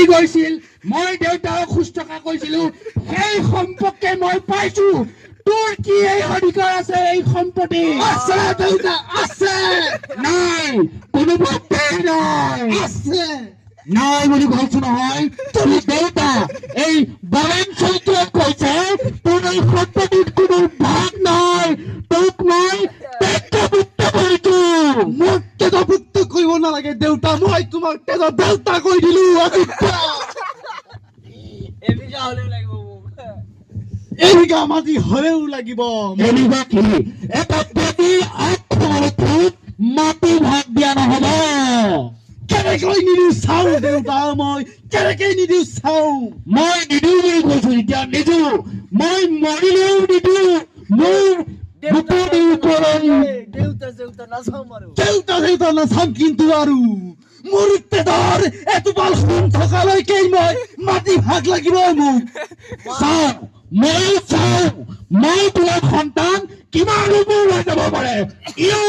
গৈছিল মই দেউতাক সুস্থ কৈছিলো সেই সম্পৰ্কে মই পাইছো তোৰ কি এই অধিকাৰ আছে এই সম্পত্তি আছে দেউতা আছে নাই কোনো পক্ষেই নাই আছে নাই বুলি কৈছো নহয় তোৰ দেউতা এই বাগান চৰিত্ৰত কৈছে তোৰ এই সম্পত্তিত কোনো ভাগ নাই তোক মই তেজপুত্ৰ কৰিছো মোক তেজপুত্ৰ কৰিব নালাগে দেউতা মই তোমাক তেজৰ দেউতা কৈ দিলো এবিঘা মাটি হলেও লাগিব এনেকুৱা কি এটা ব্যক্তি আত্মৰূপত মাটি ভাগ দিয়া নহব কেনেকৈ নিদিওঁ চাওঁ দেউতা মই কেনেকৈ নিদিওঁ চাওঁ মই নিদিওঁ বুলি কৈছো এতিয়া নিদিওঁ মই মৰিলেও নিদিওঁ মোৰ দেউতা দেউতা নাচাম কিন্তু আৰু মোৰ তেজৰ এটোপাল সোণ থকালৈকে মই মাটি ভাগ লাগিব মোক চাওঁ মই তোমাৰ সন্তান কিমান ৰূপৰ হৈ যাব পাৰে ইও